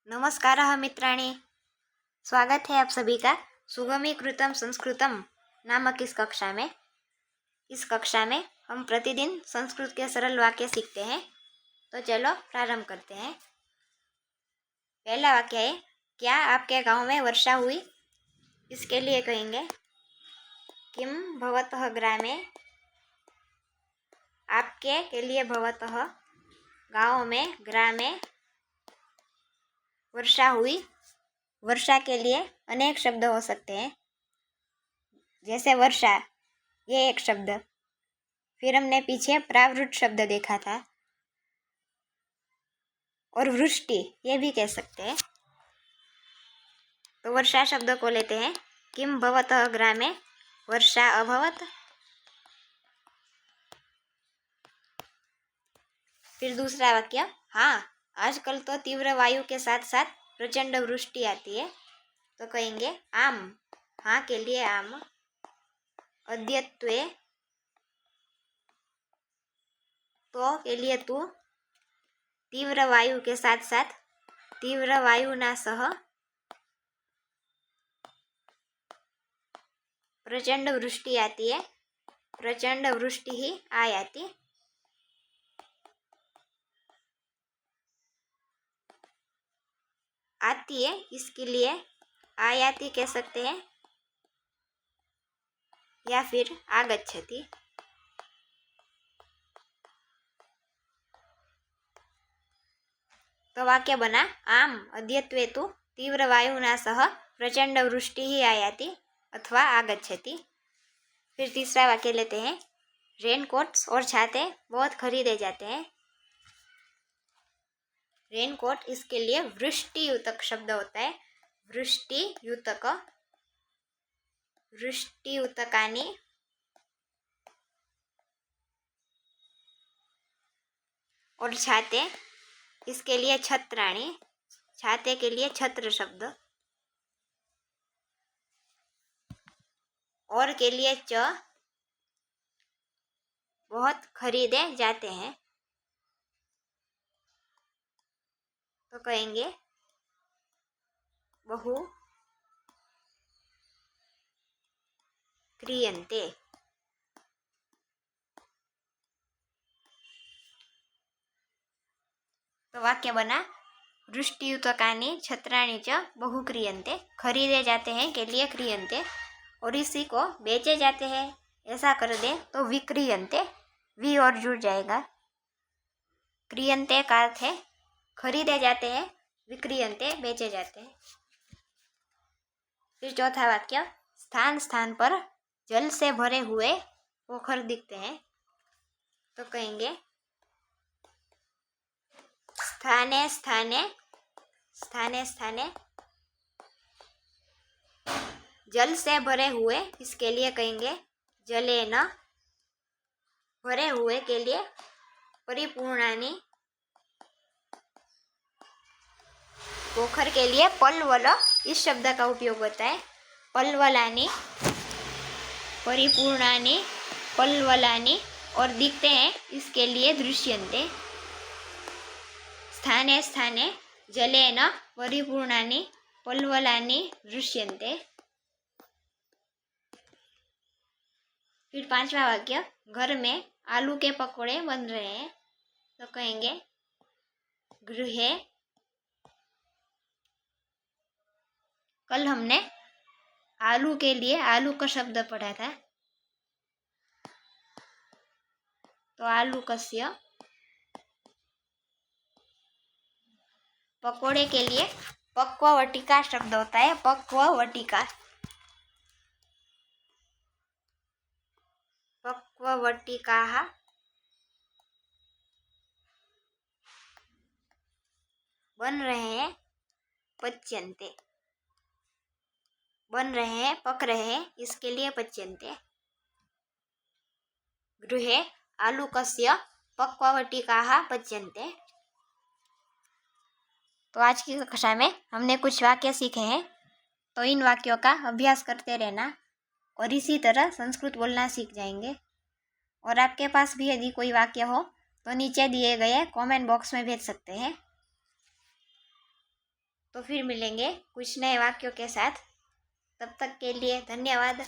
नमस्कारः मित्राणि, स्वागत है आप सभी का सुगमीकृतम संस्कृतम नामक इस कक्षा में। इस कक्षा में हम प्रतिदिन संस्कृत के सरल वाक्य सीखते हैं। तो चलो प्रारंभ करते हैं। पहला वाक्य है, क्या आपके गांव में वर्षा हुई? इसके लिए कहेंगे किम भवतः ग्रामे। आपके के लिए भवतः, गांव में, ग्रामे वर्षा हुई। वर्षा के लिए अनेक शब्द हो सकते हैं, जैसे वर्षा, ये एक शब्द। फिर हमने पीछे प्रावृत शब्द देखा था, और वृष्टि ये भी कह सकते हैं। तो वर्षा शब्द को लेते हैं, किम भवतः ग्रामे वर्षा अभवत। फिर दूसरा वाक्य, हाँ आजकल तो तीव्र वायु के साथ साथ प्रचंड वृष्टि आती है। तो कहेंगे आम, हाँ के लिए आम। अद्यत्वे, तो के लिए तू। तीव्र वायु के साथ साथ, तीव्र वायु ना सह प्रचंड वृष्टि आती है। प्रचंड वृष्टि ही आयाति। आती है, इसके लिए आयाति कह सकते हैं, या फिर आगच्छति। तो वाक्य बना, आम अद्यत्वे तु तीव्र वायुना सह प्रचंड वृष्टि ही आयाति अथवा आगच्छति। फिर तीसरा वाक्य लेते हैं, रेनकोट्स और छाते बहुत खरीदे जाते हैं। रेनकोट, इसके लिए वृष्टियुतक शब्द होता है। वृष्टियुतक, वृष्टियुतकानि। और छाते, इसके लिए छत्राणि। छाते के लिए छत्र शब्द। और के लिए च, बहुत खरीदे जाते हैं। तो कहेंगे बहु क्रियन्ते। तो वाक्य बना, वृष्टियुतकानि छत्राणि च बहु क्रियन्ते। खरीदे जाते हैं के लिए क्रियन्ते, और इसी को बेचे जाते हैं ऐसा कर दे तो विक्रियन्ते। वी और जुड़ जाएगा। क्रियन्ते का अर्थ है खरीदे जाते हैं, विक्रियन्ते बेचे जाते हैं। फिर चौथा वाक्य, स्थान स्थान पर जल से भरे हुए पोखर दिखते हैं। तो कहेंगे स्थाने स्थाने, स्थाने स्थाने जल से भरे हुए, इसके लिए कहेंगे जलेन। भरे हुए के लिए परिपूर्णानि। पोखर के लिए पल्वल इस शब्द का उपयोग होता है। पल्वलानि, परिपूर्णानि, पल्वलानि। और दिखते हैं, इसके लिए दृश्यन्ते। स्थाने स्थाने जलेन परिपूर्णानि पल्वलानि दृश्यन्ते। फिर पांचवा वाक्य, घर में आलू के पकौड़े बन रहे हैं। तो कहेंगे गृहे। कल हमने आलू के लिए आलू का शब्द पढ़ा था। तो आलू कस्य। पकोड़े के लिए पक्ववटिका शब्द होता है। पक्ववटिका, पक्ववटिकाः बन रहे हैं, पच्यन्ते। बन रहे हैं, पक रहे हैं, इसके लिए पच्यन्ते। गृहे आलूकस्य पक्ववटिकाः पच्यन्ते। तो आज की कक्षा में हमने कुछ वाक्य सीखे हैं। तो इन वाक्यों का अभ्यास करते रहना, और इसी तरह संस्कृत बोलना सीख जाएंगे। और आपके पास भी यदि कोई वाक्य हो तो नीचे दिए गए कमेंट बॉक्स में भेज सकते हैं। तो फिर मिलेंगे कुछ नए वाक्यों के साथ। तब तक के लिए धन्यवाद।